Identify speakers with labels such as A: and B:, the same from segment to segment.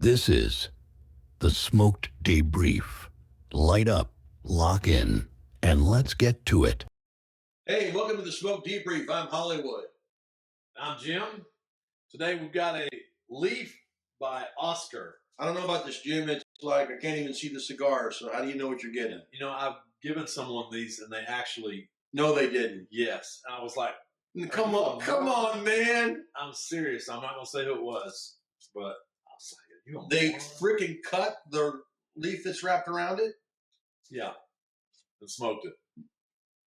A: This is the Smoked Debrief. Light up, lock in, and let's get to it.
B: Hey, welcome to the Smoked Debrief. I'm Hollywood.
C: I'm Jim. Today we've got a leaf by Oscar.
B: I don't know about this, Jim. It's like I can't even see the cigar, so how do you know what you're getting?
C: You know, I've given someone these and they actually...
B: No, they didn't.
C: Yes. I was like...
B: Come on, man.
C: I'm serious. I'm not going to say who it was, but I'll say it. You don't
B: They
C: know.
B: freaking cut the leaf that's wrapped around it?
C: Yeah. And smoked it.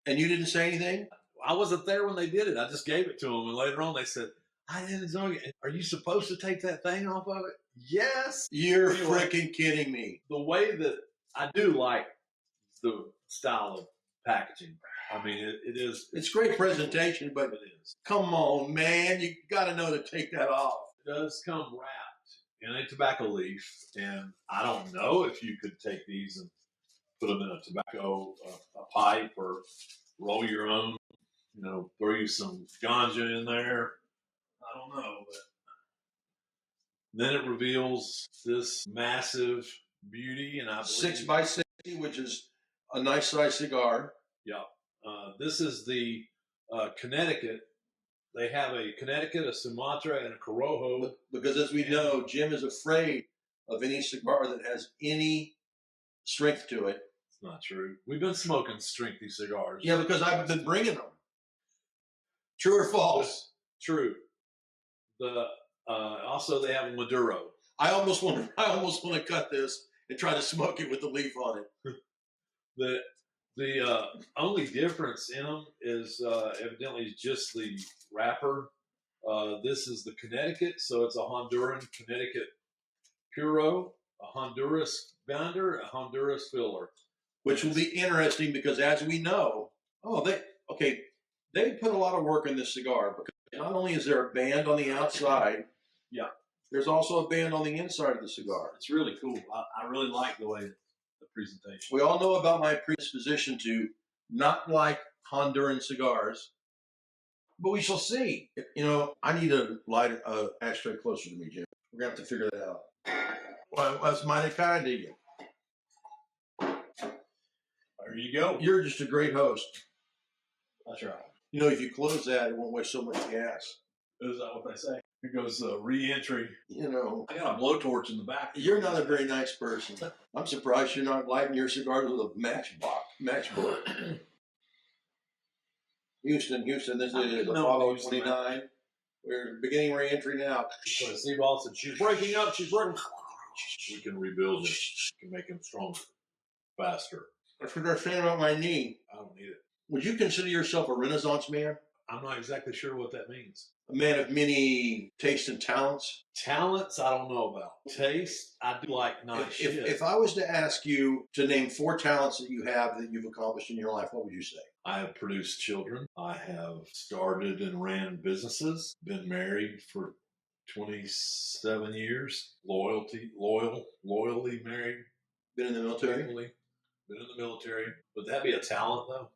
B: And you didn't say anything?
C: I wasn't there when they did it. I just gave it to them. And later on they said, I didn't enjoy it. Are you supposed to take that thing off of it? Yes.
B: You're
C: Anyway,
B: freaking kidding me.
C: the way that I do like the style of packaging. I mean, it is.
B: It's great presentation, but
C: It is.
B: come on, man. You got to know to take that off.
C: It does come wrapped in a tobacco leaf, and I don't know if you could take these and put them in a tobacco, a pipe, or roll your own. You know, throw you some ganja in there. I don't know, but then it reveals this massive beauty, and I believe
B: 6x60, which is a nice size cigar.
C: Yeah. This is the Connecticut. They have a Connecticut, a Sumatra, and a Corojo.
B: Because as we know, Jim is afraid of any cigar that has any strength to it.
C: It's not true. We've been smoking strengthy cigars.
B: Yeah, because I've been bringing them. True or false?
C: True. The also they have a Maduro.
B: I almost want to cut this and try to smoke it with the leaf on it.
C: The only difference in them is evidently just the wrapper. This is the Connecticut, so it's a Honduran Connecticut Puro, a Honduras binder, a Honduras filler.
B: Which will be interesting because as we know, they put a lot of work in this cigar because not only is there a band on the outside,
C: yeah,
B: there's also a band on the inside of the cigar.
C: It's really cool. I really like the way the presentation.
B: We all know about my predisposition to not like Honduran cigars, but we shall see. You know, I need a light ashtray closer to me, Jim. We're going to have to figure that out. Well, that's mighty kind of you.
C: There you go.
B: You're just a great host.
C: That's right.
B: You know, if you close that, it won't waste so much gas.
C: Is that what they say? Here goes re-entry.
B: You know,
C: I got a blowtorch in the back.
B: you're not a very nice person. I'm surprised you're not lighting your cigars with a matchbook. Houston, this is Apollo 29. We're beginning re-entry now.
C: So Seaball said, she's breaking up, she's breaking. We can rebuild it. We can make him stronger, faster.
B: That's what they're saying about my knee.
C: I don't need it.
B: Would you consider yourself a Renaissance man?
C: I'm not exactly sure what that means.
B: A man of many tastes and talents?
C: Talents, I don't know about. Taste, I do like nice shit.
B: If I was to ask you to name 4 talents that you have that you've accomplished in your life, what would you say?
C: I have produced children. I have started and ran businesses. Been married for 27 years. Loyally married.
B: Been in the military?
C: Faithfully. Been in the military. Would that be a talent, though?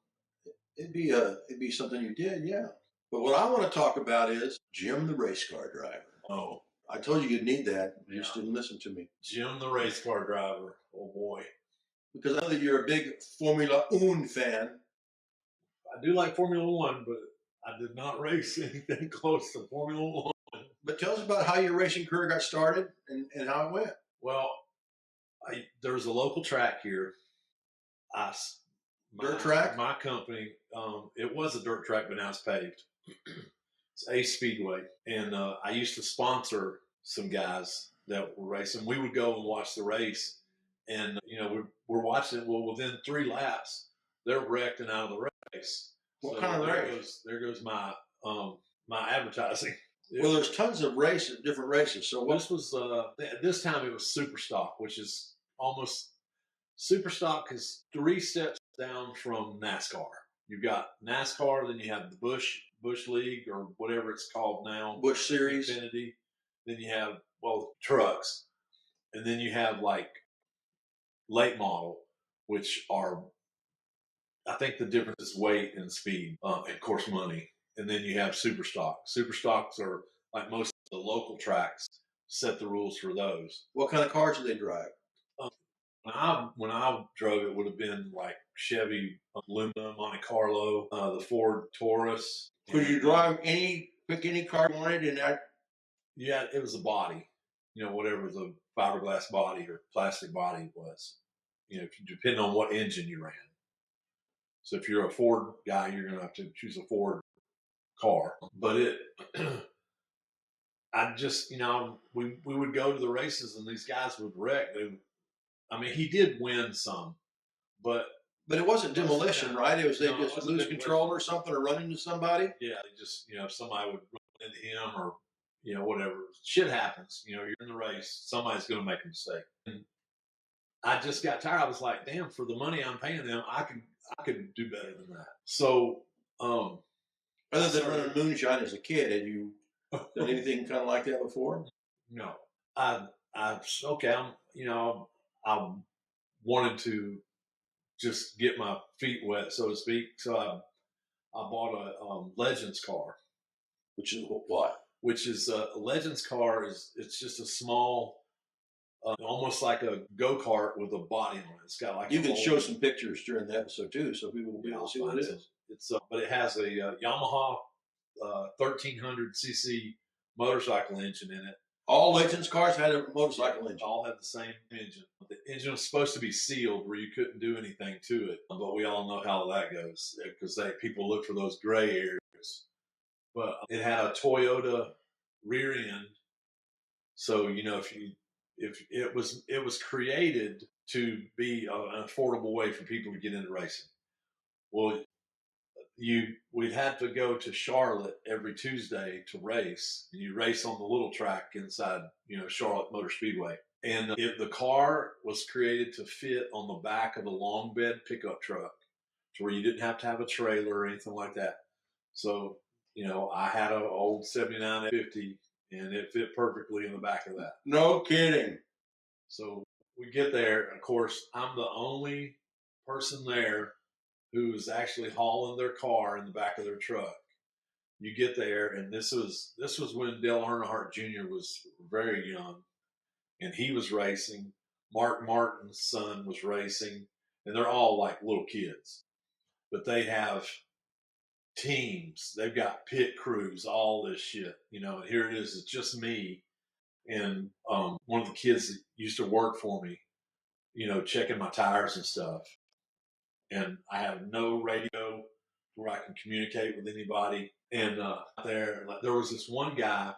B: It'd be something you did, yeah. But what I want to talk about is Jim the race car driver.
C: Oh.
B: I told you you'd need that. You
C: Yeah.
B: just didn't listen to me.
C: Jim the race car driver. Oh, boy.
B: Because I know that you're a big Formula One fan.
C: I do like Formula One, but I did not race anything close to Formula One.
B: But tell us about how your racing career got started and how it went.
C: Well, there's a local track here.
B: Dirt track?
C: My company, it was a dirt track, but now it's paved. It's Ace Speedway. And I used to sponsor some guys that were racing. We would go and watch the race. And, you know, we're watching it. Well, within 3 laps, they're wrecked and out of the race.
B: What kind of race?
C: There goes my advertising.
B: Well, there's tons of different races. So
C: This was, at this time, it was Super Stock, which is almost, Super Stock is 3 steps down from NASCAR. You've got NASCAR, then you have the Bush League or whatever it's called now.
B: Bush Series.
C: Infinity. Then you have, trucks. And then you have like late model, which are, I think the difference is weight and speed, and of course money. And then you have super stock. Super stocks are like most of the local tracks. set the rules for those.
B: What kind of cars do they drive?
C: When I drove, it would have been like Chevy Lumina, Monte Carlo, the Ford Taurus.
B: Could you pick any car you wanted in that?
C: Yeah, it was a body, whatever the fiberglass body or plastic body was. Depending on what engine you ran. So if you're a Ford guy, you're going to have to choose a Ford car. But I just, we would go to the races and these guys would wreck. He did win some, but
B: it wasn't demolition, right? It was they
C: No, it
B: just
C: wasn't
B: lose
C: demolition.
B: control or something, or run into somebody.
C: yeah, they just, somebody would run into him or, whatever. Shit happens. You're in the race. Somebody's going to make a mistake. And I just got tired. I was like, damn, for the money I'm paying them, I could do better than that. So,
B: Other than running moonshine as a kid, had you done anything kind of like that before?
C: No, I okay. I wanted to just get my feet wet, so to speak. So I bought a Legends car,
B: Which is what?
C: which is a Legends car. It's just a small, almost like a go-kart with a body on it. It's got like
B: You can show some pictures during the episode too, so people will be able to see what it is.
C: It's but it has a Yamaha 1300cc motorcycle engine in it.
B: All Legends cars had a motorcycle engine.
C: All had the same engine. The engine was supposed to be sealed where you couldn't do anything to it, but we all know how that goes because people look for those gray areas. But it had a Toyota rear end, so if it was created to be an affordable way for people to get into racing. Well, we'd have to go to Charlotte every Tuesday to race. And you race on the little track inside, Charlotte Motor Speedway. And the car was created to fit on the back of a long bed pickup truck to where you didn't have to have a trailer or anything like that. So, I had an old 79 50 and it fit perfectly in the back of that.
B: No kidding.
C: So we get there. Of course, I'm the only person there who was actually hauling their car in the back of their truck. You get there, and this was when Dale Earnhardt Jr. was very young, and he was racing. Mark Martin's son was racing, and they're all like little kids. But they have teams. They've got pit crews, all this shit, and here it is. It's just me and one of the kids that used to work for me, checking my tires and stuff. And I have no radio where I can communicate with anybody. And there was this one guy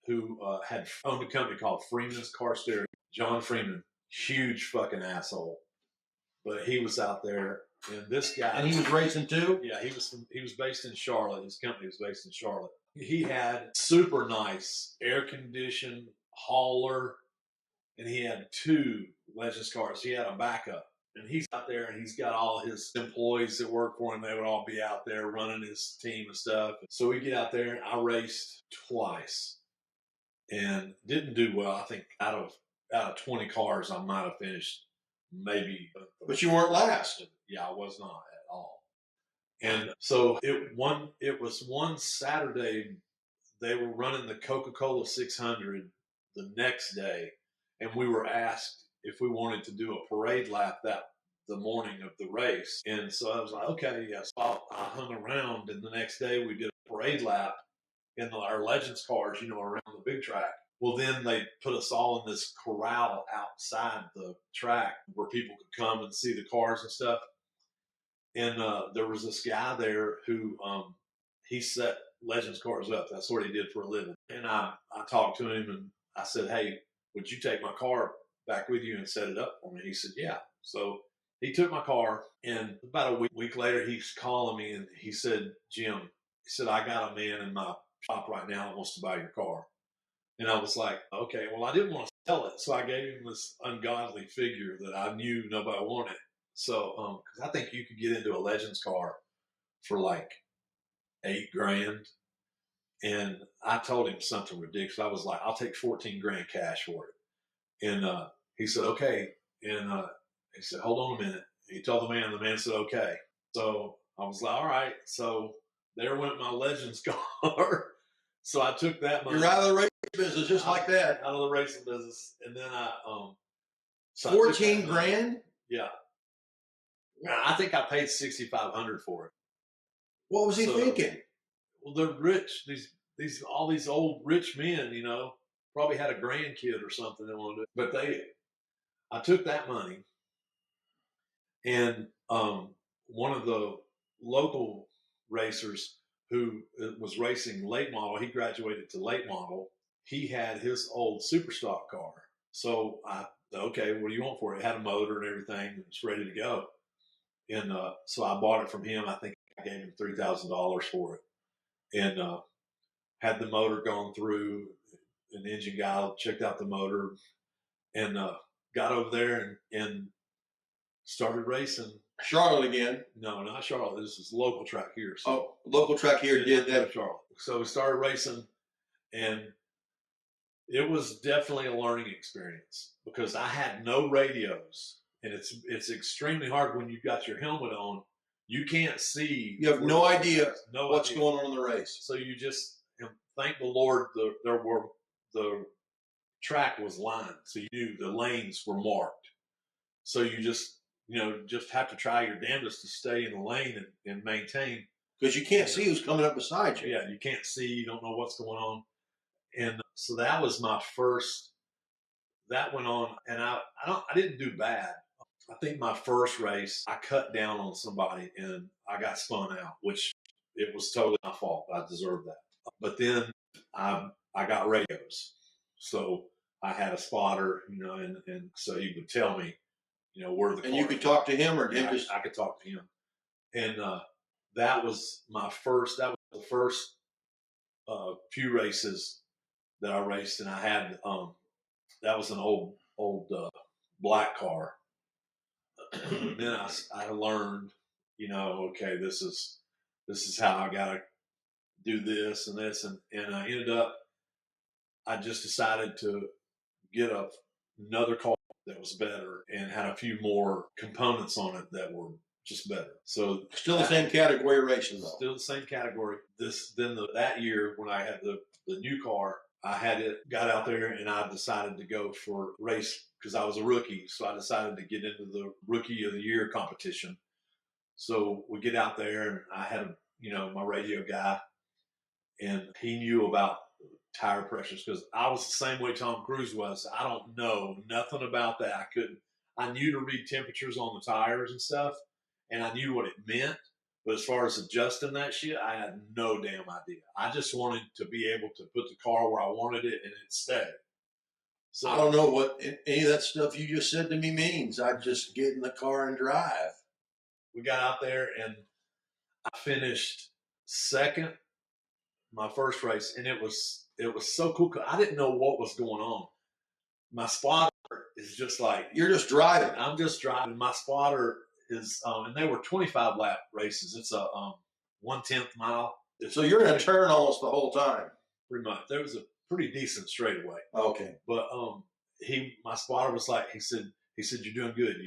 C: who had owned a company called Freeman's Car Stereo. John Freeman, huge fucking asshole. But he was out there, and this guy.
B: And he was racing too?
C: Yeah, he was based in Charlotte. His company was based in Charlotte. He had super nice air-conditioned hauler, and he had 2 Legends cars. He had a backup. And he's out there and he's got all his employees that work for him. They would all be out there running his team and stuff. So we get out there and I raced twice and didn't do well. I think out of 20 cars, I might have finished maybe.
B: But you weren't last.
C: Yeah, I was not at all. And so it was one Saturday, they were running the Coca-Cola 600 the next day. And we were asked if we wanted to do a parade lap the morning of the race. And so I was like, okay, yes. I hung around, and the next day we did a parade lap in our Legends cars, around the big track. Well, then they put us all in this corral outside the track where people could come and see the cars and stuff. And there was this guy there who he set Legends cars up. That's what he did for a living. And I talked to him and I said, hey, would you take my car back with you and set it up for me? He said, yeah. So he took my car, and about a week later, he's calling me and he said, Jim, he said, I got a man in my shop right now that wants to buy your car. And I was like, okay, well, I didn't want to sell it. So I gave him this ungodly figure that I knew nobody wanted. So, cause I think you could get into a Legends car for like $8,000. And I told him something ridiculous. I was like, I'll take 14 grand cash for it. And, he said, okay. And, he said, hold on a minute. He told the man said, okay. So I was like, all right. So there went my Legends car. So I took that money.
B: You're out of the race business just like that.
C: Out of the racing business, and then so
B: 14 grand.
C: Yeah, I think I paid $6,500 for it.
B: What was he thinking?
C: Well, they're rich. All these old rich men, you know, probably had a grandkid or something they wanted to do. But I took that money, and one of the local racers who was racing late model, he graduated to late model. He had his old super stock car. So okay, what do you want for it? It had a motor and everything. It was ready to go. And so I bought it from him. I think I gave him $3,000 for it. And had the motor gone through. An engine guy checked out the motor and got over there and started racing.
B: Charlotte again?
C: No, not Charlotte. This is local track here.
B: So local track here did that.
C: Charlotte. So we started racing, and it was definitely a learning experience because I had no radios, and it's extremely hard when you've got your helmet on. You can't see.
B: You have no idea what's going on in the race.
C: So you just thank the Lord the track was lined, so you knew the lanes were marked. So you just have to try your damnedest to stay in the lane and maintain.
B: Because you can't see who's coming up beside you.
C: Yeah, you can't see. You don't know what's going on. And so that was my first. That went on, and I didn't do bad. I think my first race, I cut down on somebody and I got spun out, which it was totally my fault. I deserved that. But then I got radios. So I had a spotter, and so he would tell me, where the.
B: And you could talk to him, or
C: I could talk to him, and that was my first. That was the first few races that I raced, and I had that was an old black car. And then I learned, okay, this is how I gotta do this and this, and I ended up. I just decided to get another car that was better and had a few more components on it that were just better. So
B: still the same category racing though.
C: Still the same category. That year when I had the new car, I got out there and I decided to go for race because I was a rookie. So I decided to get into the Rookie of the Year competition. So we get out there and I had my radio guy, and he knew about tire pressures because I was the same way Tom Cruise was. I don't know nothing about that. I knew to read temperatures on the tires and stuff, and I knew what it meant. But as far as adjusting that shit, I had no damn idea. I just wanted to be able to put the car where I wanted it and it stayed. So
B: I don't know what any of that stuff you just said to me means. I just get in the car and drive.
C: We got out there and I finished second my first race, and it was so cool. I didn't know what was going on. My spotter is just like,
B: you're just driving.
C: I'm just driving. My spotter is, and they were 25 lap races. It's a 1/10 mile.
B: So you're in a turn almost the whole time.
C: Pretty much. There was a pretty decent straightaway.
B: Okay.
C: But my spotter was like, he said, you're doing good.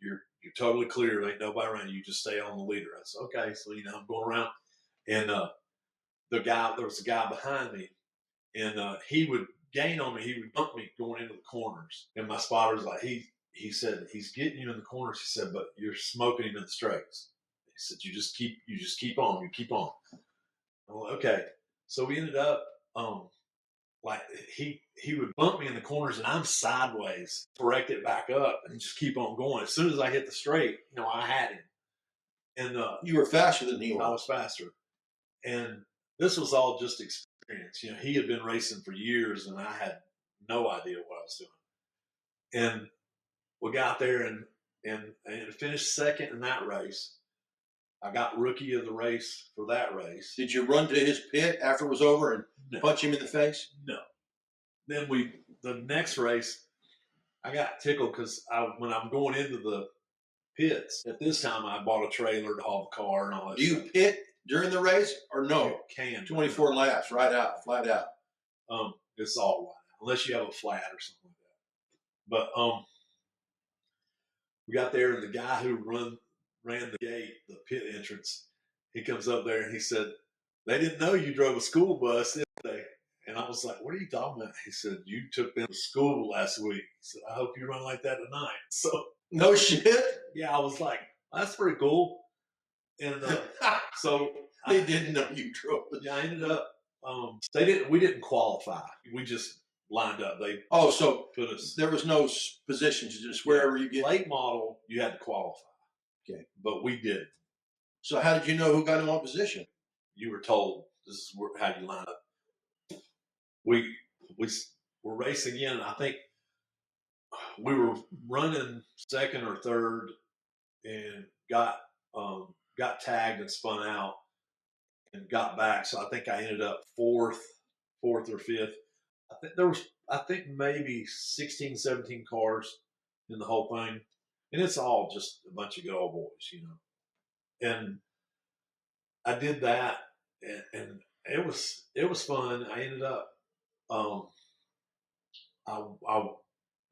C: You're totally clear. There ain't nobody around you. Just stay on the leader. I said, okay. So I'm going around, and there was a guy behind me, and he would gain on me. He would bump me going into the corners. And my spotter's like, he said, he's getting you in the corners. He said, but you're smoking him in the straights. He said, you just keep on. You keep on. Well, okay. So we ended up, like he would bump me in the corners and I'm sideways, correct it back up and just keep on going. As soon as I hit the straight, I had him. And
B: you were faster than he was.
C: I was faster. And this was all just experience. He had been racing for years and I had no idea what I was doing. And we got there and finished second in that race. I got rookie of the race for that race.
B: Did you run to his pit after it was over and punch him in the face?
C: No. Then the next race, I got tickled because when I'm going into the pits, at this time I bought a trailer to haul the car and all that.
B: Do you pit during the race or no?
C: You can.
B: 24 laps, right out, flat out.
C: It's all right, unless you have a flat or something like that. But we got there and the guy who ran the gate, the pit entrance, he comes up there and he said, they didn't know you drove a school bus, did they? And I was like, what are you talking about? He said, you took them to school last week. He said, I hope you run like that tonight. So,
B: No shit.
C: yeah, I was like, that's pretty cool. And so
B: They didn't know you drove it.
C: yeah, I ended up, we didn't qualify. We just lined up. They
B: So
C: put us.
B: there was no positions, just wherever you get.
C: Late model, you had to qualify.
B: Okay.
C: But we did.
B: So how did you know who got in what position?
C: You were told this is how you line up. We were racing in, and I think we were running second or third, and got tagged and spun out, and got back. So I think I ended up fourth or fifth. I think there was maybe 16, 17 cars in the whole thing, and it's all just a bunch of good old boys, you know. And I did that, and it was fun. I ended up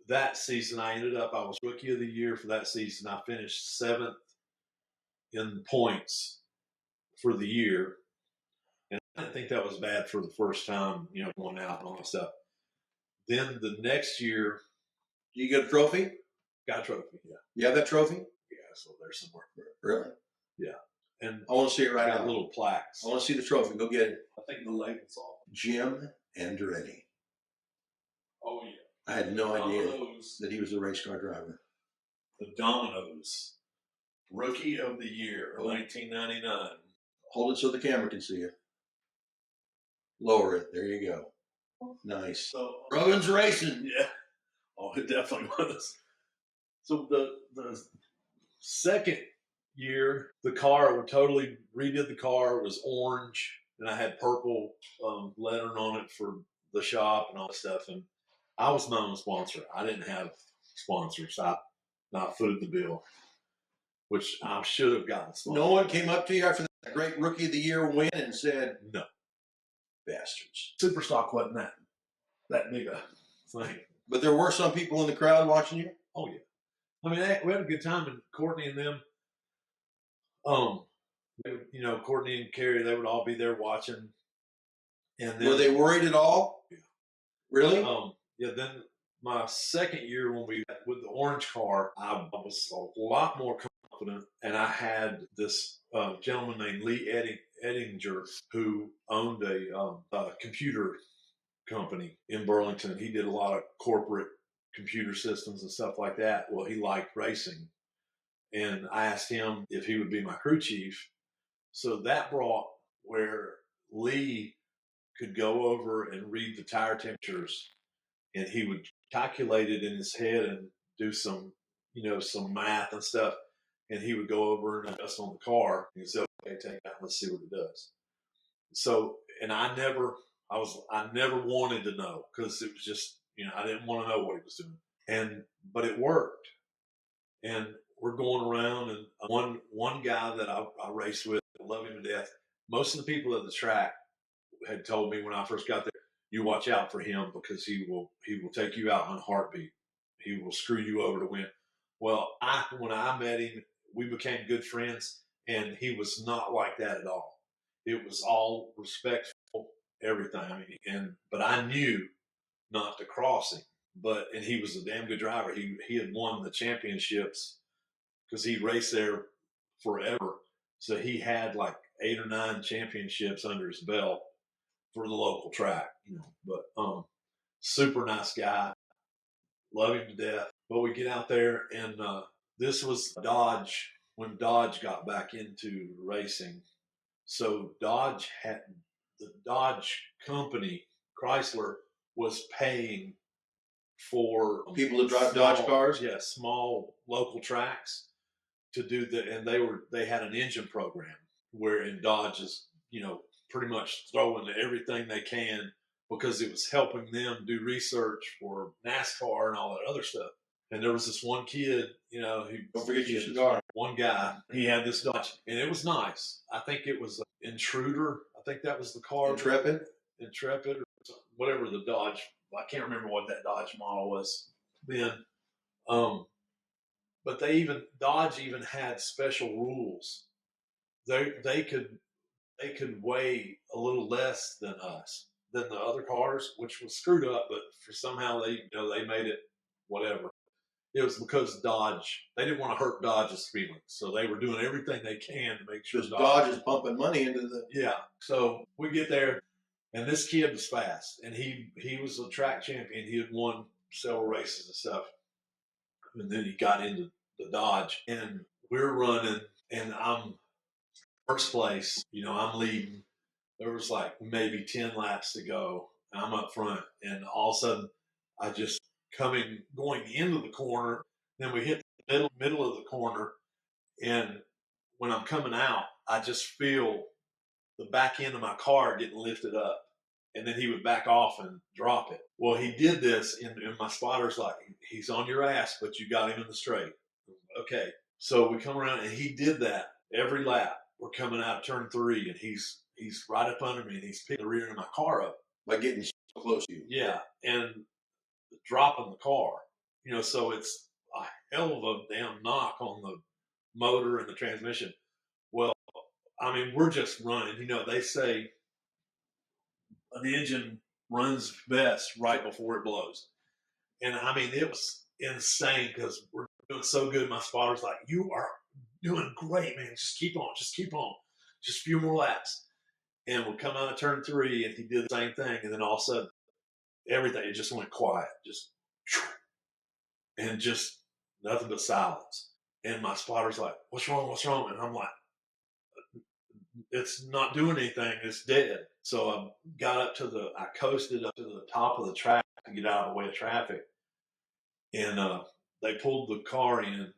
C: that season, I was rookie of the year for that season. I finished 7th in points for the year. And I didn't think that was bad for the first time, you know, going out and all that stuff. Then the next year,
B: You get a trophy?
C: got a trophy. Yeah.
B: You have that trophy?
C: Yeah. So there's somewhere.
B: Really?
C: Yeah. And
B: I want to see it right
C: got
B: now.
C: little plaques.
B: I want to see the trophy. Go get it.
C: I think the label's off.
B: Jim Andretti.
C: Oh, yeah.
B: I had no idea
C: Domino's,
B: that he was a race car driver.
C: the Domino's Rookie of the Year,
B: Oh.
C: 1999.
B: Hold it so the camera can see it. Lower it. There you go. Nice.
C: So
B: Rogan's racing.
C: yeah. Oh, it definitely was. So the second year, the car, we totally redid the car. It was orange, and I had purple lettering on it for the shop and all that stuff. And I was my own sponsor. I didn't have sponsors. I footed the bill, which I should have gotten sponsors.
B: No one came up to you after that great Rookie of the Year win and said,
C: No.
B: bastards.
C: Superstock wasn't that big a thing.
B: But there were some people in the crowd watching you?
C: Oh, yeah. I mean, we had a good time, and Courtney and them, you know, Courtney and Carrie, they would all be there watching. And then,
B: Were they worried at all?
C: Yeah.
B: Really?
C: Yeah, then my second year when we with the orange car, I was a lot more confident, and I had this gentleman named Lee Ettinger who owned a computer company in Burlington. He did a lot of corporate computer systems and stuff like that. Well, he liked racing, and I asked him if he would be my crew chief. So that brought where Lee could go over and read the tire temperatures, and he would calculate it in his head and do some math and stuff. And he would go over and adjust on the car and say, okay, take that, let's see what it does. So, and I never wanted to know, because it was just, you know, I didn't want to know what he was doing. But it worked. And we're going around, and one guy that I raced with, I love him to death. Most of the people at the track had told me when I first got there, you watch out for him, because he will take you out on a heartbeat. He will screw you over to win. Well, when I met him, we became good friends, and he was not like that at all. It was all respectful, everything. I mean, but I knew not to cross him. And he was a damn good driver. He had won the championships because he raced there forever. So he had like 8 or 9 championships under his belt for the local track, you know. But super nice guy, love him to death. But we get out there, and this was Dodge, when Dodge got back into racing. So the Dodge company, Chrysler, was paying for
B: People to drive Dodge cars?
C: Yeah, small local tracks to do and they had an engine program wherein Dodge is, you know, pretty much throwing everything they can, because it was helping them do research for NASCAR and all that other stuff. And there was this one kid, you know,
B: Don't forget your cigar.
C: one guy, he had this Dodge, and it was nice. I think it was Intruder. I think that was the car.
B: Intrepid
C: or whatever the Dodge. I can't remember what that Dodge model was then. But Dodge even had special rules. They could weigh a little less than us. than the other cars, which was screwed up, but for somehow they made it whatever. It was because Dodge, they didn't want to hurt Dodge's feelings. So they were doing everything they can to make sure
B: Because Dodge is pumping money into the.
C: Yeah. So we get there, and this kid was fast, and he was a track champion. He had won several races and stuff. And then he got into the Dodge, and we're running, and I'm first place. I'm leading. There was like maybe 10 laps to go. I'm up front, and all of a sudden, I just going into the corner. Then we hit the middle of the corner, and when I'm coming out, I just feel the back end of my car getting lifted up, and then he would back off and drop it. Well, he did this, and my spotter's like, he's on your ass, but you got him in the straight. Okay, so we come around, and he did that every lap. We're coming out of turn 3, and he's right up under me, and he's picking the rear end of my car up.
B: By getting so close to you.
C: Yeah, and dropping the car. So it's a hell of a damn knock on the motor and the transmission. Well, I mean, we're just running. They say the engine runs best right before it blows. And I mean, it was insane because we're doing so good. My spotter's like, you are doing great, man. Just keep on. Just a few more laps. And we'll come out of turn 3, and he did the same thing. And then all of a sudden, everything, it just went quiet. And just nothing but silence. And my spotter's like, what's wrong? What's wrong? And I'm like, it's not doing anything. It's dead. So I coasted up to the top of the track to get out of the way of traffic. And they pulled the car in,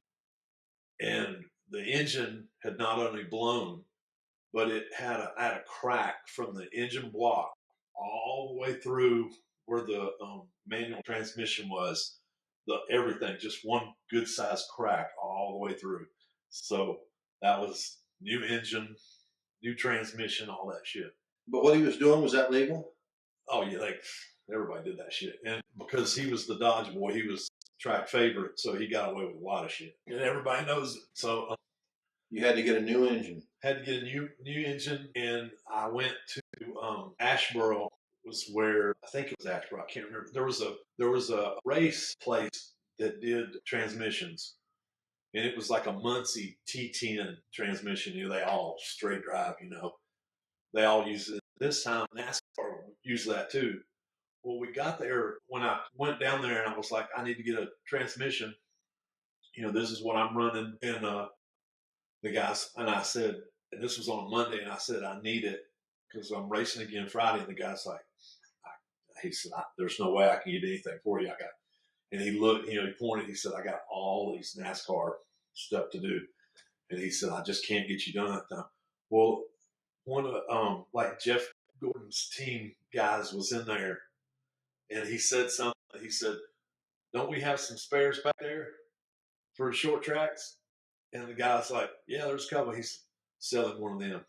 C: and the engine had not only blown, but it had a crack from the engine block all the way through where the manual transmission was. Everything, just one good sized crack all the way through. So that was new engine, new transmission, all that shit.
B: But what he was doing, was that legal?
C: Oh yeah, everybody did that shit. And because he was the Dodge boy, he was track favorite, so he got away with a lot of shit. And everybody knows it. So
B: you had to get a new engine.
C: Had to get a new engine, and I went to Asheboro. Was where I think it was Asheboro. I can't remember. There was a race place that did transmissions, and it was like a Muncie T10 transmission. They all straight drive. They all use it. This time NASCAR used that too. Well, we got there when I went down there, and I was like, I need to get a transmission. This is what I'm running, and the guys, and I said, and this was on a Monday, and I said, I need it because I'm racing again Friday. And the guy's like, he said, there's no way I can get anything for you. And he looked, he pointed, he said, I got all these NASCAR stuff to do. And he said, I just can't get you done that time. Well, one of, like Jeff Gordon's team guys was in there, and he said something. He said, don't we have some spares back there for short tracks? And the guy's like, yeah, there's a couple. He's selling one of them.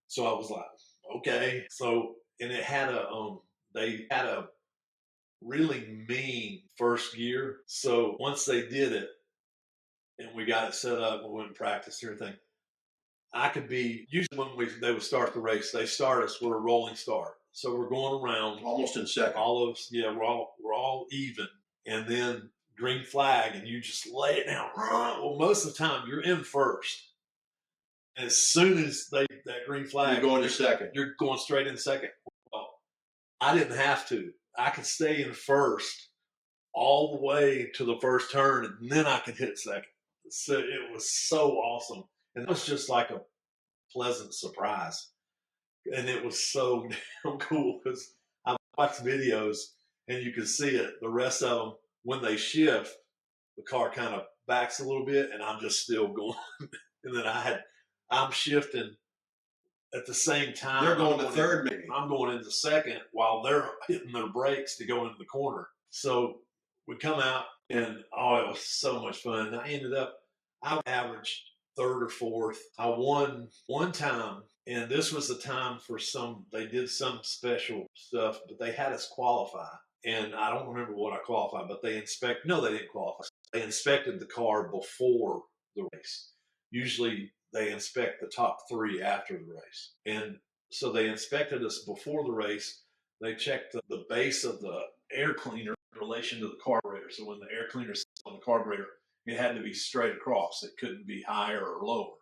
C: So I was like, okay. So, and they had a really mean first gear. So once they did it and we got it set up, we went and practiced and everything, I could be, usually when they would start the race, they start us with a rolling start. So we're going around.
B: Almost in second.
C: All of us, yeah, we're all even. And then green flag, and you just lay it down. Well, most of the time you're in first. And as soon as that green flag,
B: you're going to second.
C: You're going straight in second. Well, I didn't have to. I could stay in first all the way to the first turn, and then I could hit second. So it was so awesome. And it was just like a pleasant surprise. And it was so damn cool because I watched videos and you can see it. The rest of them, when they shift, the car kind of backs a little bit, and I'm just still going. And then I'm shifting at the same time.
B: They're going to third, maybe.
C: I'm going into second while they're hitting their brakes to go into the corner. So we come out, and it was so much fun. I averaged third or fourth. I won one time, and this was the time for they did some special stuff, but they had us qualify. And I don't remember what I qualified, but they didn't qualify. They inspected the car before the race. Usually they inspect the top 3 after the race. And so they inspected us before the race. they checked the base of the air cleaner in relation to the carburetor. So when the air cleaner sits on the carburetor, it had to be straight across. It couldn't be higher or lower.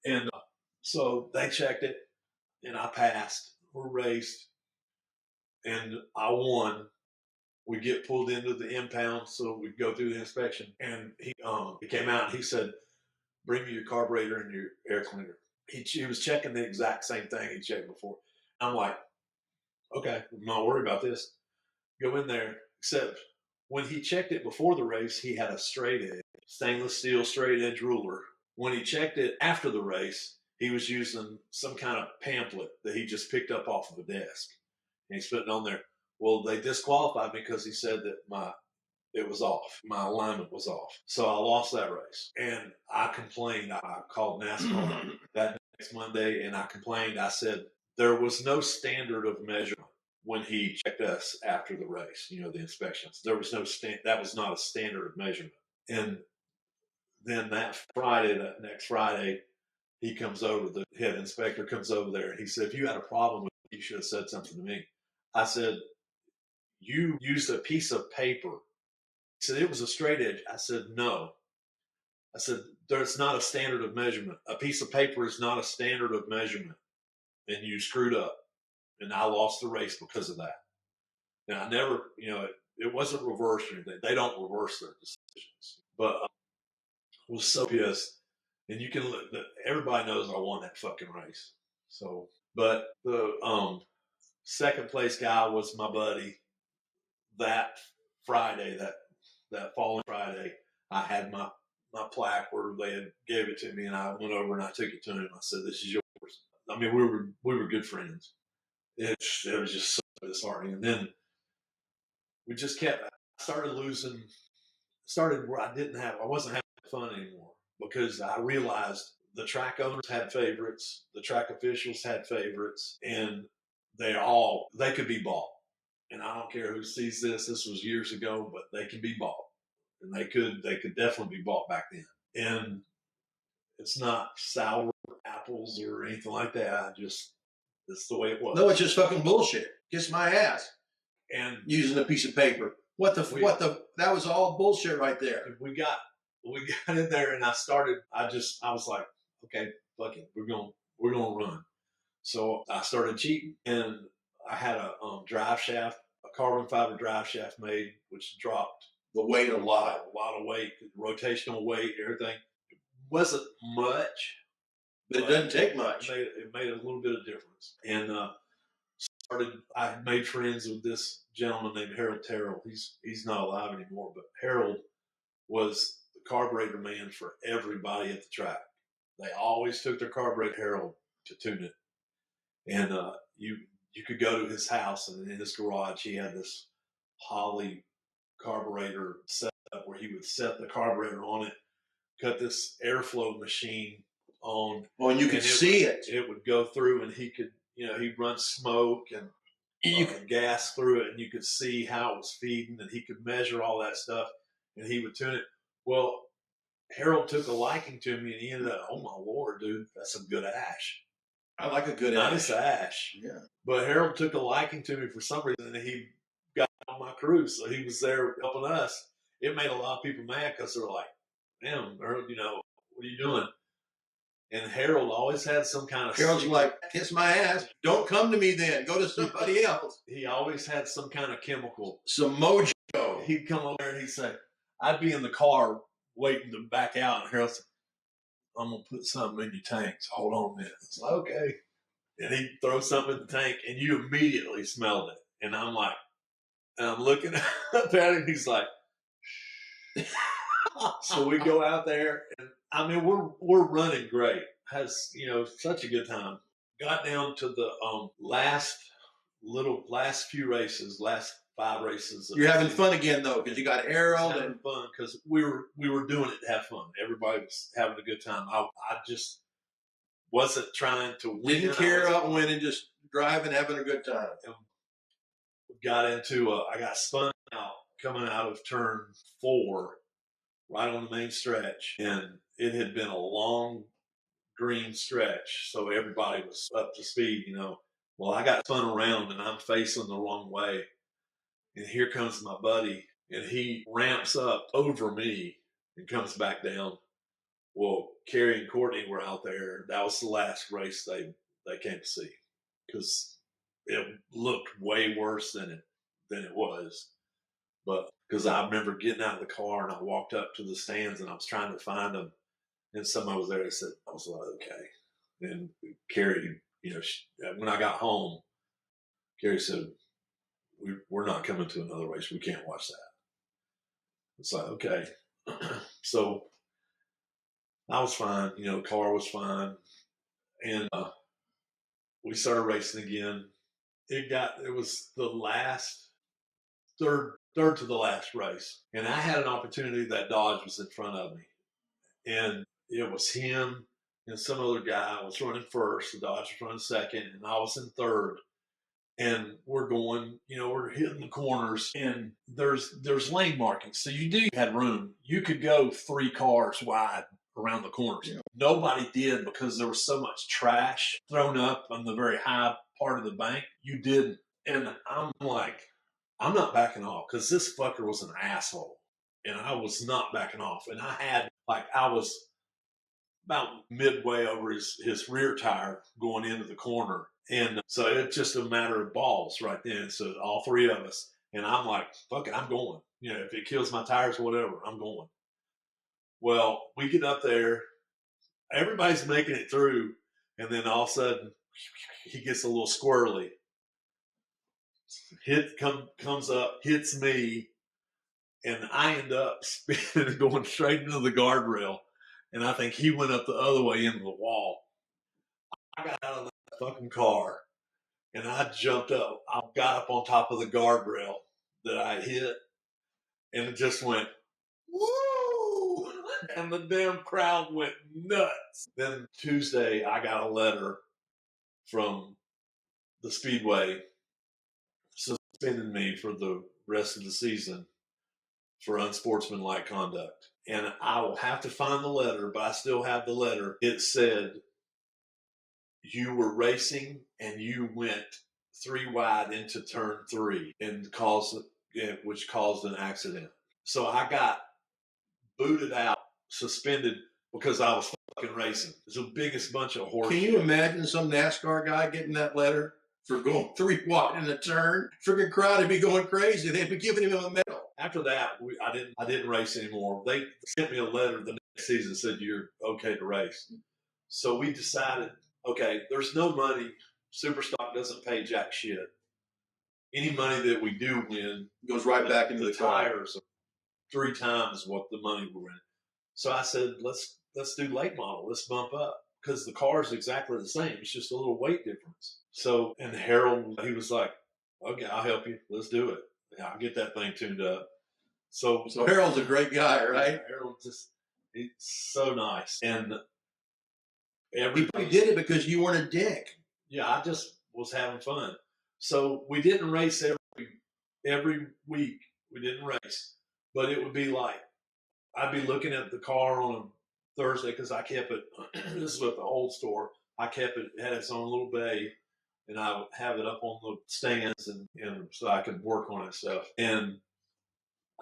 C: And so they checked it, and I passed. We raced, and I won. We get pulled into the impound, so we go through the inspection. And he came out and he said, "Bring me your carburetor and your air cleaner." He was checking the exact same thing he checked before. I'm like, okay, I'm not worried about this. Go in there, except when he checked it before the race, he had a straight edge, stainless steel straight edge ruler. When he checked it after the race, he was using some kind of pamphlet that he just picked up off of a desk. And he's putting on there. Well, they disqualified me because he said that it was off. My alignment was off. So I lost that race. And I complained. I called NASCAR that next Monday, and I complained. I said, there was no standard of measurement when he checked us after the race, the inspections. There was no that was not a standard of measurement. And then that next Friday, he comes over, the head inspector comes over there, and he said, if you had a problem with it, you should have said something to me. I said, you used a piece of paper. He said, it was a straight edge. I said, no. I said, there's not a standard of measurement. A piece of paper is not a standard of measurement. And you screwed up. And I lost the race because of that. And I never, it wasn't reversed or anything. They don't reverse their decisions. But I was so pissed. And you can look, everybody knows I won that fucking race. So, but the second place guy was my buddy. That Friday, that following Friday, I had my plaque where they had gave it to me, and I went over and I took it to him. I said, "This is yours." I mean, we were good friends. It was just so disheartening. And then we just kept. I started losing. Started where I wasn't having fun anymore because I realized the track owners had favorites, the track officials had favorites, and they could be bought. And I don't care who sees this. This was years ago, but they can be bought, and they could definitely be bought back then. And it's not sour apples or anything like that. It's the way it was.
B: No, it's just fucking bullshit. Kiss my ass.
C: And
B: using a piece of paper. That was all bullshit right there.
C: We got in there, and I was like, okay, fuck it, we're gonna run. So I started cheating, and I had a drive shaft, a carbon fiber drive shaft made, which dropped
B: the weight a lot
C: of weight, rotational weight, everything. It wasn't much,
B: but it doesn't take much.
C: It made a little bit of difference. And I made friends with this gentleman named Harold Terrell. He's not alive anymore, but Harold was the carburetor man for everybody at the track. They always took their carburetor to Harold to tune it. And you could go to his house, and in his garage he had this Holley carburetor set up where he would set the carburetor on it, cut this airflow machine on.
B: Well, and you could see it.
C: It would go through, and he could, he'd run smoke and gas through it, and you could see how it was feeding, and he could measure all that stuff, and he would tune it. Well, Harold took a liking to me, and he ended up, oh my Lord, dude, that's some good ash.
B: I like a good
C: ash.
B: Yeah.
C: But Harold took a liking to me for some reason, and he got on my crew, so he was there helping us. It made a lot of people mad because they were like, damn, Harold, what are you doing? And Harold always had some kind of...
B: Harold's like, kiss my ass. Don't come to me then. Go to somebody else.
C: He always had some kind of chemical.
B: Some mojo.
C: He'd come over there and he'd say, I'd be in the car waiting to back out, and Harold said, I'm going to put something in your tank, so hold on a minute. It's like, okay. And he'd throw something in the tank, and you immediately smelled it. And I'm like, and I'm looking up at him, he's like, shh. So we go out there, and I mean, we're running great. Has, such a good time. Got down to the last few races, last 5 races.
B: You're having fun again though, because you got Harold
C: having fun because we were doing it to have fun. Everybody was having a good time. I just wasn't trying to win.
B: Didn't care about winning, just driving, having a good time.
C: And got into I got spun out coming out of turn 4, right on the main stretch, and it had been a long green stretch, so everybody was up to speed. Well, I got spun around and I'm facing the wrong way. And here comes my buddy, and he ramps up over me and comes back down. Well, Carrie and Courtney were out there. That was the last race they came to see, because it looked way worse than it was. But because I remember getting out of the car and I walked up to the stands and I was trying to find them, and somebody was there. I was like, okay. And Carrie, when I got home, Carrie said, we're not coming to another race. We can't watch that. It's like, okay. So I was fine. The car was fine. And we started racing again. It was the last, third to the last race. And I had an opportunity that Dodge was in front of me. And it was him and some other guy was running first. The Dodge was running second. And I was in third. And we're going, we're hitting the corners, and there's lane markings. So you had room. You could go 3 cars wide around the corners. Yeah. Nobody did, because there was so much trash thrown up on the very high part of the bank. You didn't. And I'm like, I'm not backing off, because this fucker was an asshole. And I was not backing off. And I was about midway over his rear tire going into the corner. And so it's just a matter of balls right then. So all 3 of us. And I'm like, fuck it, I'm going. If it kills my tires or whatever, I'm going. Well, we get up there. Everybody's making it through. And then all of a sudden, he gets a little squirrely. Comes up, hits me. And I end up spinning, going straight into the guardrail. And I think he went up the other way into the wall. I got out of that fucking car and I jumped up. I got up on top of the guardrail that I hit, and it just went, woo! And the damn crowd went nuts. Then Tuesday, I got a letter from the Speedway suspending me for the rest of the season for unsportsmanlike conduct. And I will have to find the letter, but I still have the letter. It said, you were racing and you went 3 wide into turn 3 and which caused an accident. So I got booted out, suspended, because I was fucking racing. It's the biggest bunch of horse.
B: Can you imagine some NASCAR guy getting that letter for going 3 wide in a turn? Freaking crowd would be going crazy. They'd be giving him a medal.
C: After that, I didn't race anymore. They sent me a letter the next season that said you're okay to race. So we decided, okay, there's no money. Superstock doesn't pay jack shit. Any money that we do win
B: goes right back into the
C: tires. 3 times what the money we're in. So I said, let's do late model. Let's bump up, because the car is exactly the same. It's just a little weight difference. So, and Harold, he was like, okay, I'll help you. Let's do it. Yeah, I'll get that thing tuned up. So
B: Harold's a great guy, right?
C: Harold he's so nice. And
B: he did it because you weren't a dick.
C: Yeah, I just was having fun. So we didn't race every week. We didn't race, but it would be like, I'd be looking at the car on a Thursday, because I kept it. This is at the old store. I kept it, had its own little bay, and I would have it up on the stands, and so I could work on it and stuff. And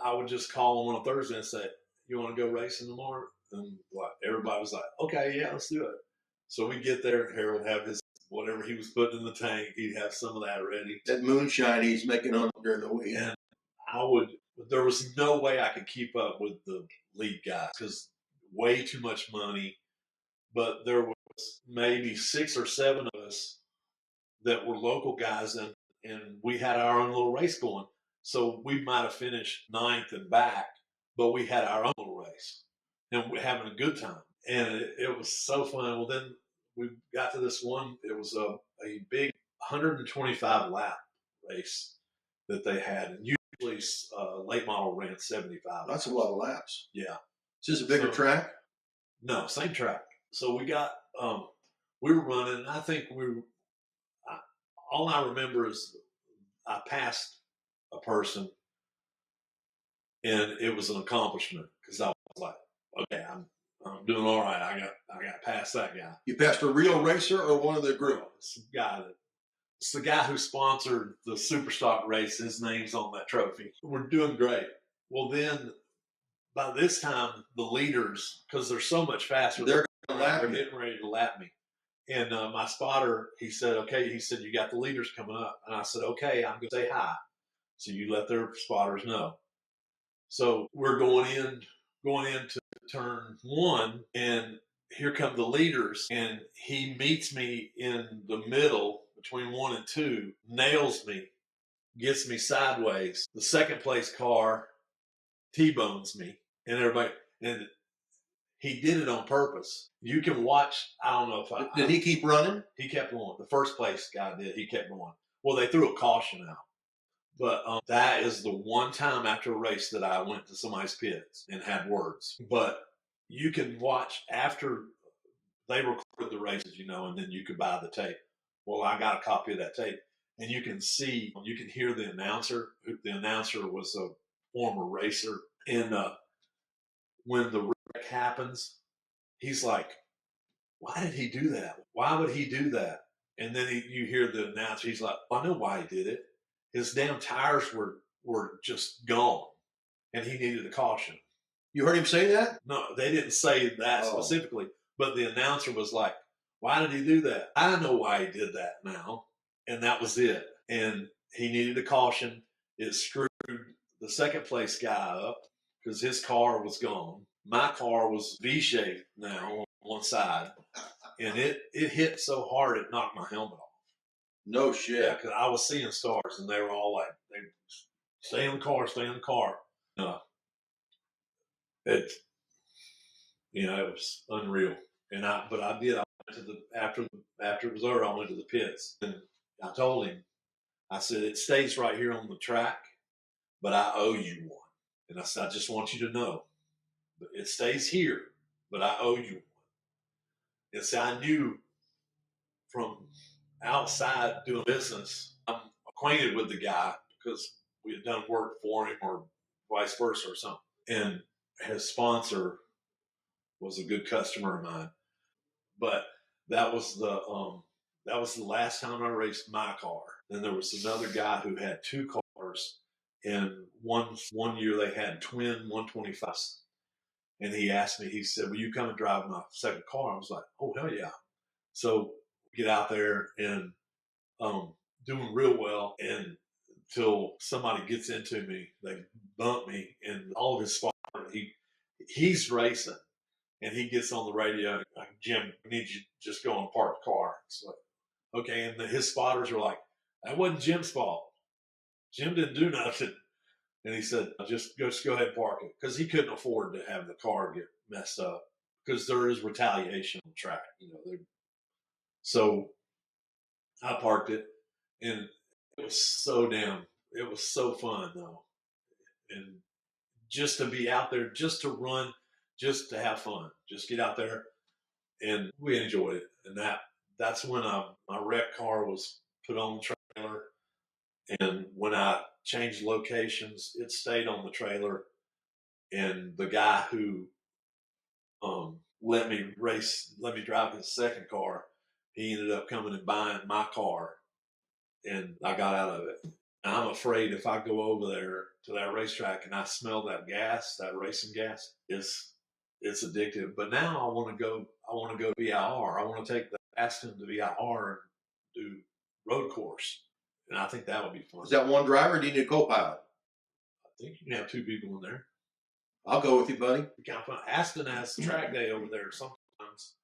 C: I would just call them on a Thursday and say, you want to go racing tomorrow? And like, everybody was like, okay, yeah, let's do it. So we get there, and Harold have his, whatever he was putting in the tank, he'd have some of that ready.
B: That moonshine he's making on during the week.
C: And there was no way I could keep up with the lead guys, because way too much money. But there was maybe 6 or 7 of us that were local guys, and we had our own little race going. So we might have finished 9th and back, but we had our own little race, and we're having a good time. And it was so fun. Well, then we got to this one. It was a big 125 lap race that they had. And usually late model ran 75.
B: That's a lot of laps.
C: Yeah.
B: Is this a bigger track?
C: No, same track. So we got, we were running. I think all I remember is I passed a person, and it was an accomplishment, because I was like, okay, I'm doing all right. I got past that guy.
B: You passed a real racer or one of the group?
C: Some guy that It's the guy who sponsored the Superstock race. His name's on that trophy. We're doing great. Well, then by this time, the leaders, because they're so much faster,
B: They're
C: getting ready to lap me. And my spotter, he said, okay, he said, you got the leaders coming up. And I said, okay, I'm going to say hi. So you let their spotters know. So we're going into turn one, and here come the leaders, and he meets me in the middle between 1 and 2, nails me, gets me sideways. The second place car T-bones me, and everybody, and he did it on purpose. You can watch. I don't know if
B: Did he keep running?
C: He kept going. The first place guy did. He kept going. Well, they threw a caution out. But that is the one time after a race that I went to somebody's pits and had words. But you can watch after they recorded the races, you know, and then you could buy the tape. Well, I got a copy of that tape. And you can see, you can hear the announcer. The announcer was a former racer. And when the wreck happens, he's like, why did he do that? Why would he do that? And then you hear the announcer, he's like, I know why he did it. His damn tires were just gone, and he needed a caution.
B: You heard him say that?
C: No, they didn't say that specifically, but the announcer was like, why did he do that? I know why he did that now, and that was it. And he needed a caution. It screwed the second place guy up because his car was gone. My car was V-shaped now on one side, and it hit so hard it knocked my helmet off.
B: No shit.
C: Yeah, because I was seeing stars, and they were all like, stay in the car, stay in the car. It was unreal. But I did. I went to after it was over, I went to the pits, and I told him, I said, it stays right here on the track, but I owe you one. And I said, I just want you to know, it stays here, but I owe you one. And so I knew from outside doing business, I'm acquainted with the guy because we had done work for him or vice versa or something. And his sponsor was a good customer of mine. But that was the last time I raced my car. Then there was another guy who had 2 cars, and one year they had twin 125s. And he asked me, he said, will you come and drive my second car? I was like, oh, hell yeah. So get out there and doing real well, and until somebody gets into me, they bump me, and all of his spotter, he's racing, and he gets on the radio, like, Jim, I need you to just go and park the car. It's like, okay, and his spotters are like, that wasn't Jim's fault. Jim didn't do nothing. And he said, just go ahead and park it, because he couldn't afford to have the car get messed up, because there is retaliation on the track, So I parked it, and it was so fun though. And just to be out there, just to run, just to have fun, just get out there, and we enjoyed it. And that's when my wreck car was put on the trailer, and when I changed locations, it stayed on the trailer. And the guy who let me drive his second car, he ended up coming and buying my car, and I got out of it. And I'm afraid if I go over there to that racetrack and I smell that gas, that racing gas, it's addictive. But now I want to go VIR. I want to take the Aston to VIR and do road course. And I think that would be fun.
B: Is that one driver, or do you need a co-pilot?
C: I think you can have 2 people in there.
B: I'll go with you, buddy.
C: Kind of fun. Aston has track day over there sometimes.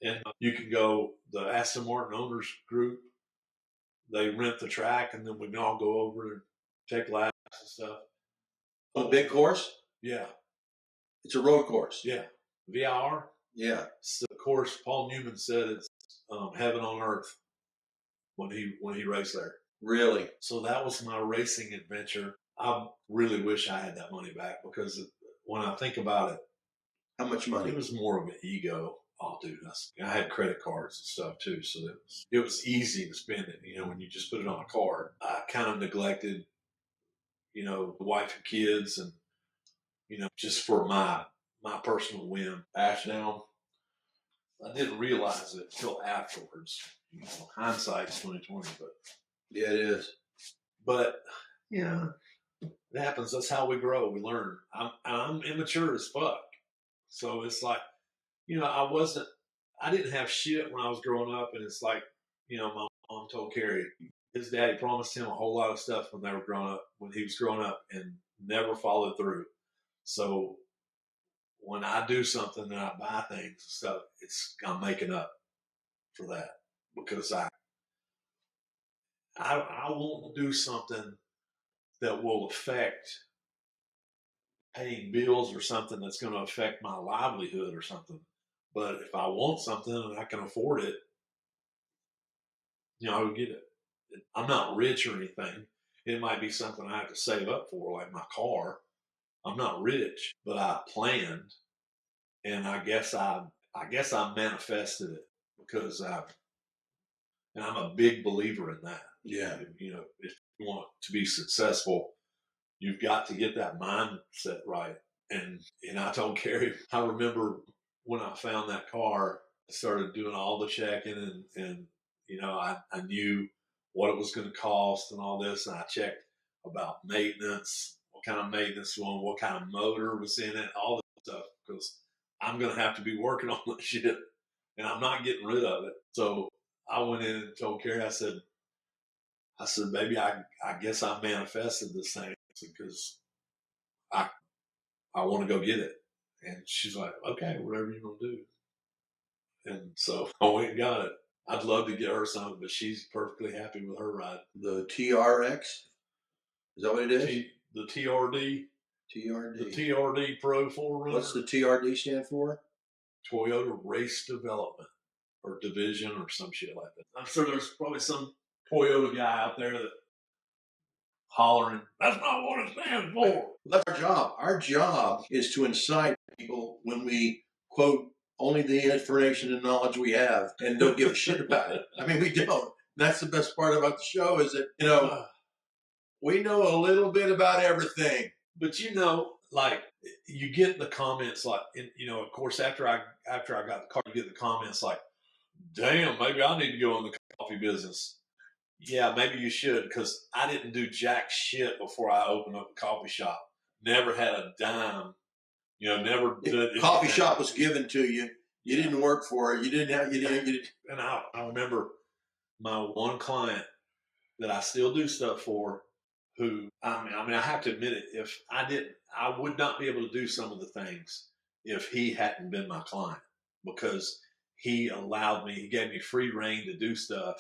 C: And you can go, the Aston Martin owners group, they rent the track, and then we can all go over and take laps and stuff.
B: A big course?
C: Yeah.
B: It's a road course.
C: Yeah. VIR?
B: Yeah.
C: It's the course Paul Newman said it's heaven on earth when he raced there.
B: Really?
C: So that was my racing adventure. I really wish I had that money back, because when I think about it,
B: how much money?
C: It was more of an ego. Oh, dude, I had credit cards and stuff too, so it was easy to spend it. When you just put it on a card. I kind of neglected, the wife and kids, and just for my personal whim. Ashdown, I didn't realize it until afterwards. hindsight's 2020, but
B: Yeah, it is.
C: But yeah, it happens. That's how we grow. We learn. I'm immature as fuck. So it's like, I didn't have shit when I was growing up, and it's like, my mom told Carrie his daddy promised him a whole lot of stuff when they were growing up, when he was growing up, and never followed through. So when I do something and I buy things and stuff, I'm making up for that because I won't do something that will affect paying bills or something that's going to affect my livelihood or something. But if I want something and I can afford it, I would get it. I'm not rich or anything. It might be something I have to save up for, like my car. I'm not rich, but I planned, and I guess I manifested it because and I'm a big believer in that.
B: Yeah.
C: If you want to be successful, you've got to get that mindset right. And I told Carrie, I remember when I found that car, I started doing all the checking and I knew what it was going to cost and all this. And I checked about maintenance, what kind of maintenance one, what kind of motor was in it, all this stuff, because I'm going to have to be working on that shit and I'm not getting rid of it. So I went in and told Carrie, I said, baby, I guess I manifested this thing because I want to go get it. And she's like, okay, whatever you're going to do. And so I went and got it. I'd love to get her something, but she's perfectly happy with her ride.
B: The TRX? Is that what it is?
C: The TRD.
B: TRD.
C: The TRD Pro 4Runner.
B: What's the TRD stand for?
C: Toyota Race Development or Division or some shit like that. I'm sure there's probably some Toyota guy out there that hollering, that's not what it stands for.
B: That's our job. Our job is to incite people when we quote only the information and knowledge we have and don't give a shit about it. I mean, we don't. That's the best part about the show is that, we know a little bit about everything.
C: But like you get the comments like, of course, after I got the car, you get the comments like, damn, maybe I need to go in the coffee business. Yeah, maybe you should, because I didn't do jack shit before I opened up a coffee shop. Never had a dime. Never did.
B: Coffee shop was given to you. You didn't work for it. You didn't have. You didn't.
C: And I remember my one client that I still do stuff for. Who I have to admit it. If I didn't, I would not be able to do some of the things if he hadn't been my client, because he allowed me. He gave me free reign to do stuff.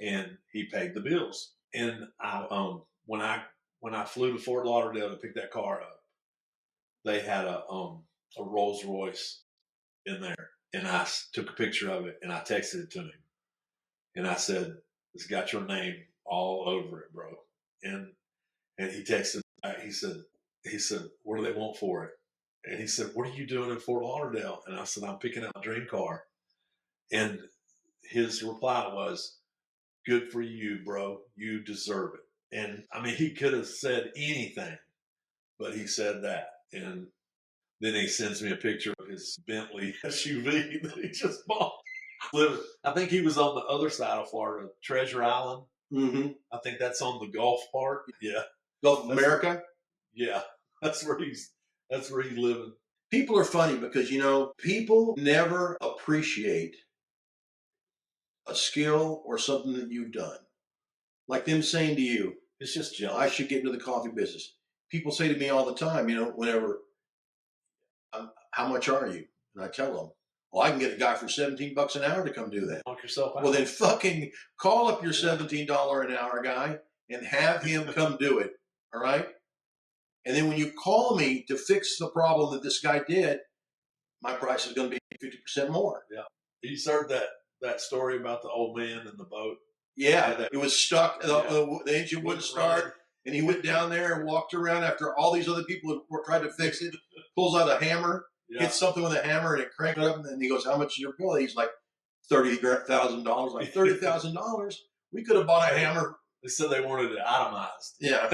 C: And he paid the bills. And when I flew to Fort Lauderdale to pick that car up, they had a Rolls Royce in there, and I took a picture of it and I texted it to him, and I said, "It's got your name all over it, bro." And he texted back. He said, "What do they want for it?" And he said, "What are you doing in Fort Lauderdale?" And I said, "I'm picking out my dream car." And his reply was, "Good for you, bro. You deserve it." And he could have said anything, but he said that. And then he sends me a picture of his Bentley SUV that he just bought. I think he was on the other side of Florida, Treasure Island.
B: Mm-hmm.
C: I think that's on the Gulf part. Yeah.
B: Gulf of America?
C: Yeah. That's where he's living.
B: People are funny because, people never appreciate a skill or something that you've done. Like them saying to you,
C: it's just jealous.
B: I should get into the coffee business. People say to me all the time, whenever, how much are you? And I tell them, well, I can get a guy for $17 an hour to come do that.
C: Knock yourself out.
B: Well, then fucking call up your $17 an hour guy and have him come do it. All right? And then when you call me to fix the problem that this guy did, my price is going to be 50% more.
C: Yeah. You heard that story about the old man in the boat?
B: Yeah, it was stuck. The engine wouldn't start. And he went down there and walked around after all these other people were trying to fix it, pulls out a hammer, hits something with a hammer, and it cranked it up. And then he goes, how much is your bill? He's like, $30,000. Like, $30,000? We could have bought a hammer
C: They said they wanted it atomized.
B: Yeah.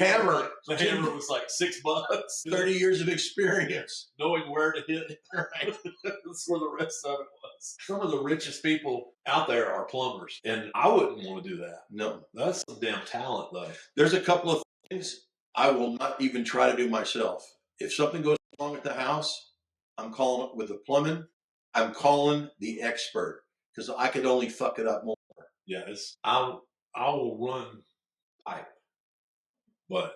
B: Hammer.
C: The hammer was like $6.
B: 30 years of experience.
C: Knowing where to hit it. Right. That's where the rest of it was. Some of the richest people out there are plumbers, and I wouldn't want to do that.
B: No.
C: That's some damn talent, though.
B: There's a couple of things I will not even try to do myself. If something goes wrong at the house, I'm calling it with the plumbing. I'm calling the expert because I could only fuck it up more.
C: Yeah, I will run pipe, but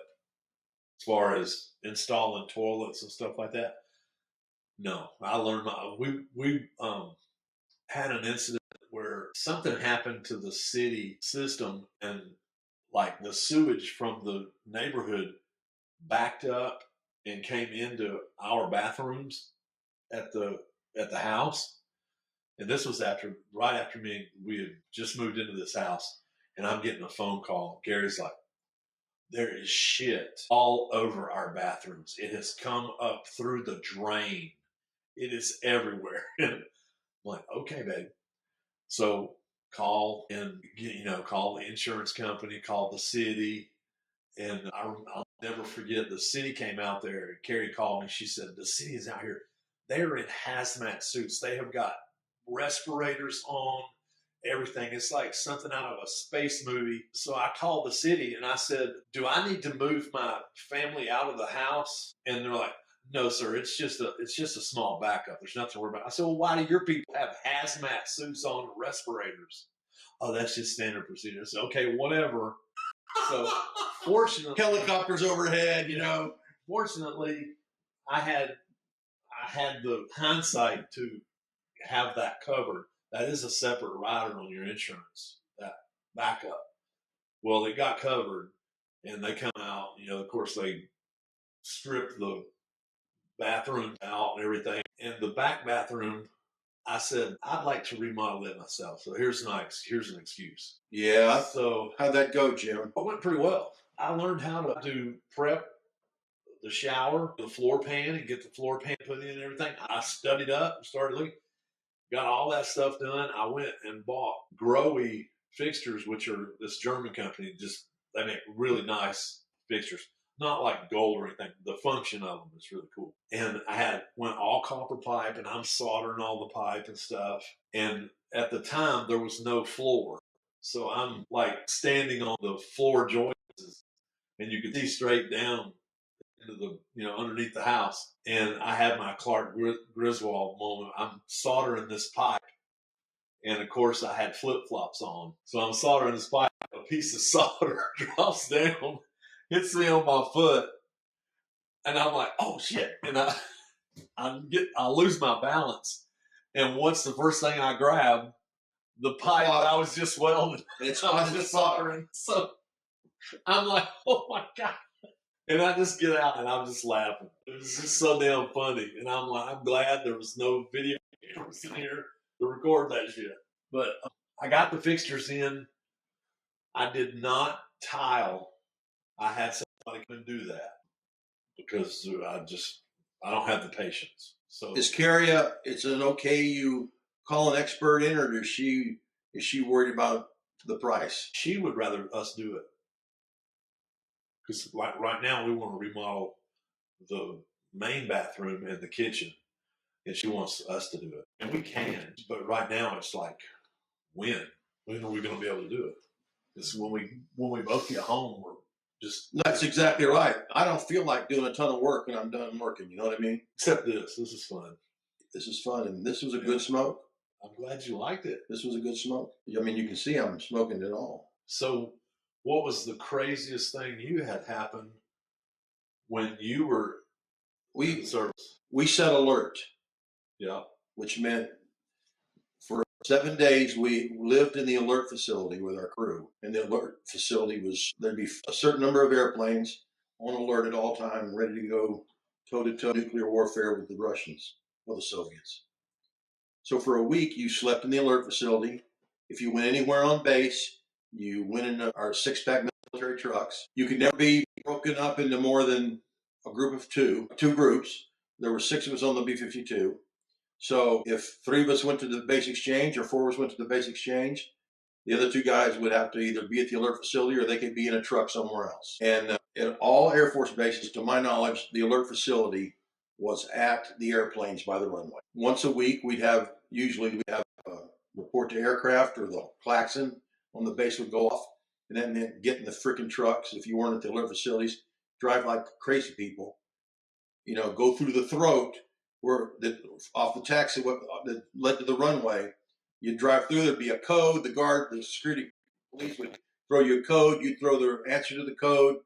C: as far as installing toilets and stuff like that, no. I learned we had an incident where something happened to the city system, and like the sewage from the neighborhood backed up and came into our bathrooms at the house. And this was right after we had just moved into this house, and I'm getting a phone call. Gary's like, there is shit all over our bathrooms. It has come up through the drain. It is everywhere. And I'm like, okay, babe. So call the insurance company, call the city. And I'll never forget, the city came out there. Carrie called me. She said, the city is out here. They're in hazmat suits. They have got respirators on, everything. It's like something out of a space movie. So I called the city and I said, do I need to move my family out of the house? And they're like, no, sir, it's just a small backup. There's nothing to worry about. I said, well, why do your people have hazmat suits on and respirators? Oh, that's just standard procedure. I said, okay, whatever. So fortunately,
B: Helicopters overhead, you know.
C: Fortunately, I had the hindsight to have that covered. That is a separate rider on your insurance, that backup. Well, they got covered, and they come out. Of course, they stripped the bathroom out and everything. And the back bathroom, I said, I'd like to remodel it myself. So here's an excuse.
B: Yeah.
C: So
B: how'd that go, Jim?
C: It went pretty well. I learned how to do prep the shower, the floor pan, and get the floor pan put in and everything. I studied up and started looking. Got all that stuff done. I went and bought Growy fixtures, which are this German company. They make really nice fixtures. Not like gold or anything. The function of them is really cool. And I went all copper pipe, and I'm soldering all the pipe and stuff. And at the time, there was no floor. So I'm like standing on the floor joists, and you can see straight down into the, underneath the house. And I had my Clark Griswold moment. I'm soldering this pipe. And of course I had flip-flops on. So I'm soldering this pipe. A piece of solder drops down, hits me on my foot. And I'm like, oh shit. And I lose my balance. And what's the first thing I grab? The pipe I was just welding.
B: It's
C: I was just soldering. So I'm like, oh my God. And I just get out and I'm just laughing. It was just so damn funny. And I'm like, I'm glad there was no video cameras in here to record that shit. But I got the fixtures in. I did not tile. I had somebody come and do that because I don't have the patience. So
B: is Carrie, it's an okay you call an expert in, or is she worried about the price?
C: She would rather us do it. Because like right now we want to remodel the main bathroom and the kitchen, and she wants us to do it, and we can. But right now it's like, when are we going to be able to do it? It's when we both get home. We're just.
B: That's exactly right. I don't feel like doing a ton of work when I'm done working. You know what I mean?
C: Except this is fun.
B: This is fun, and this was a good smoke.
C: I'm glad you liked it.
B: This was a good smoke. I mean, you can see I'm smoking it all.
C: So, what was the craziest thing you had happen when you were in service?
B: We set alert.
C: Yeah.
B: Which meant for 7 days we lived in the alert facility with our crew. And the alert facility there'd be a certain number of airplanes on alert at all times, ready to go toe-to-toe nuclear warfare with the Russians or the Soviets. So for a week you slept in the alert facility. If you went anywhere on base, you went in our 6-pack military trucks. You could never be broken up into more than a group of two groups. There were 6 of us on the B-52. So if 3 of us went to the base exchange or 4 of us went to the base exchange, The other 2 guys would have to either be at the alert facility or they could be in a truck somewhere else. And at all Air Force bases, to my knowledge, the alert facility was at the airplanes by the runway. Once a week, usually we'd have a report to aircraft, or the klaxon on the base would go off. And that meant getting the freaking trucks, if you weren't at the alert facilities, drive like crazy people, go through the throat off the taxi that led to the runway. You'd drive through, there'd be a code, the security police would throw you a code, you'd throw the answer to the code,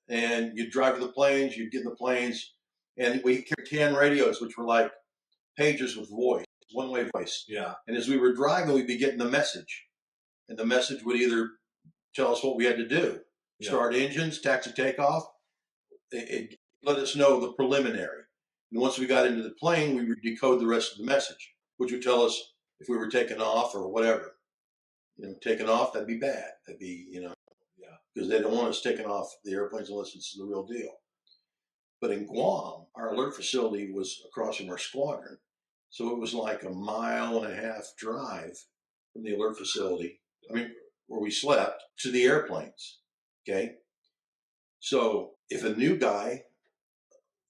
B: and you'd drive to the planes, you'd get in the planes, and we carried 10 radios, which were like pagers with voice, one-way voice.
C: Yeah.
B: And as we were driving, we'd be getting the message. And the message would either tell us what we had to do. Yeah. Start engines, taxi takeoff. It let us know the preliminary. And once we got into the plane, we would decode the rest of the message, which would tell us if we were taking off or whatever. Taking off, that'd be bad. That'd be, because they don't want us taking off the airplanes unless it's the real deal. But in Guam, our alert facility was across from our squadron. So it was like a 1.5 mile drive from the alert facility, where we slept, to the airplanes. Okay. So if a new guy,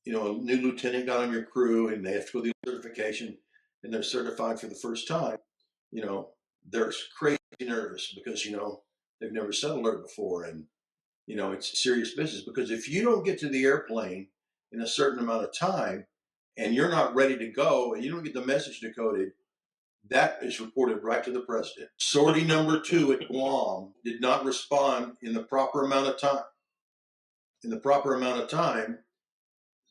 B: a new lieutenant got on your crew and they have to go through the certification and they're certified for the first time, they're crazy nervous because, they've never set alert before. And, it's serious business, because if you don't get to the airplane in a certain amount of time and you're not ready to go and you don't get the message decoded, that is reported right to the president. Sortie number 2 at Guam did not respond in the proper amount of time.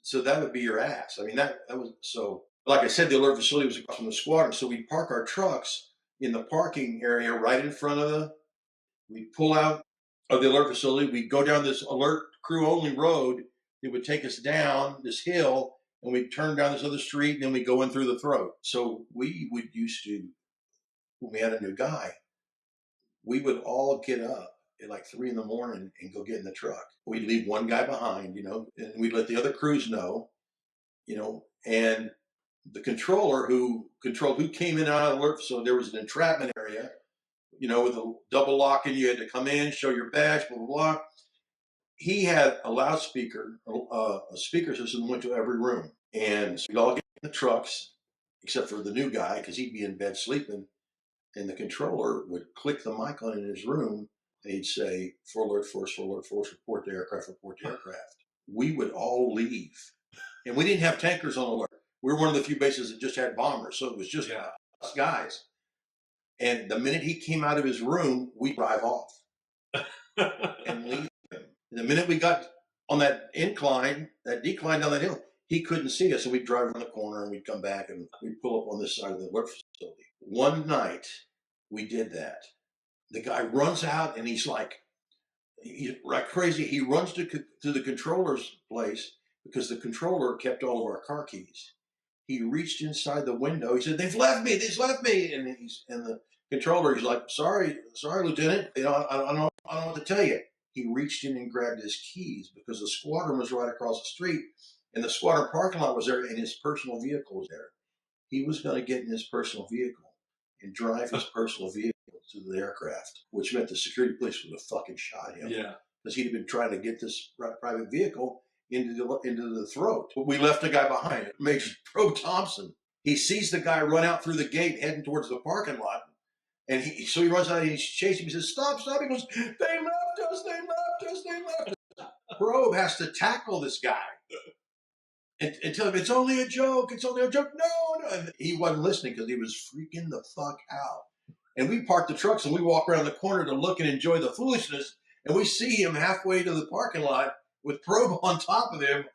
B: So that would be your ass. That was so. Like I said, the alert facility was across from the squadron, so we'd park our trucks in the parking area right in front of we'd pull out of the alert facility, we'd go down this alert crew only road. It would take us down this hill, and we'd turn down this other street, and then we'd go in through the throat. So we would used to, when we had a new guy, we would all get up at like 3 a.m. and go get in the truck. We'd leave one guy behind, and we'd let the other crews know, and the controller who controlled who came in and out of the alert facility, there was an entrapment area, with a double lock, and you had to come in, show your badge, blah, blah, blah. He had a loudspeaker, a speaker system that went to every room. And so we'd all get in the trucks, except for the new guy, because he'd be in bed sleeping. And the controller would click the mic on in his room, and he'd say, full alert force, report to aircraft, report to aircraft. We would all leave. And we didn't have tankers on alert. We were one of the few bases that just had bombers. So it was just us guys. And the minute he came out of his room, we drive off and leave him. And the minute we got on that decline down that hill, he couldn't see us. So we'd drive around the corner and we'd come back and we'd pull up on this side of the alert facility. One night we did that. The guy runs out and he's like crazy. He runs to the controller's place because the controller kept all of our car keys. He reached inside the window. He said, they've left me. And the controller, he's like, sorry, Lieutenant. I don't know what to tell you. He reached in and grabbed his keys because the squadron was right across the street and the squadron parking lot was there and his personal vehicle was there. He was going to get in his personal vehicle and drive his personal vehicle to the aircraft, which meant the security police would have fucking shot him. Yeah. Because he'd been trying to get this private vehicle into the throat. But we left a guy behind, Major Pro Thompson. He sees the guy run out through the gate heading towards the parking lot. And so he runs out and he's chasing him. He says, stop. He goes, they left us. Probe has to tackle this guy and tell him, it's only a joke. No. And he wasn't listening because he was freaking the fuck out. And we parked the trucks and we walk around the corner to look and enjoy the foolishness. And we see him halfway to the parking lot with Probe on top of him.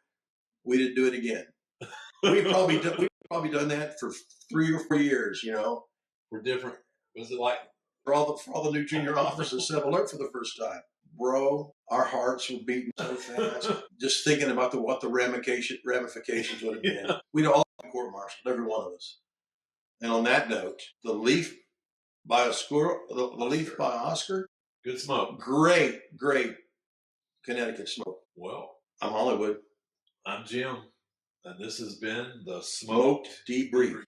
B: We didn't do it again. We've probably done that for 3 or 4 years,
C: We're different. Was it like
B: for all the new junior officers set alert for the first time? Bro, our hearts were beating so fast. Just thinking about what the ramifications would have been. We'd all been court-martialed, every one of us. And on that note, the leaf by Oscar.
C: Good smoke.
B: Great Connecticut smoke.
C: Well,
B: I'm Hollywood.
C: I'm Jim. And this has been the Smoked
B: Debrief.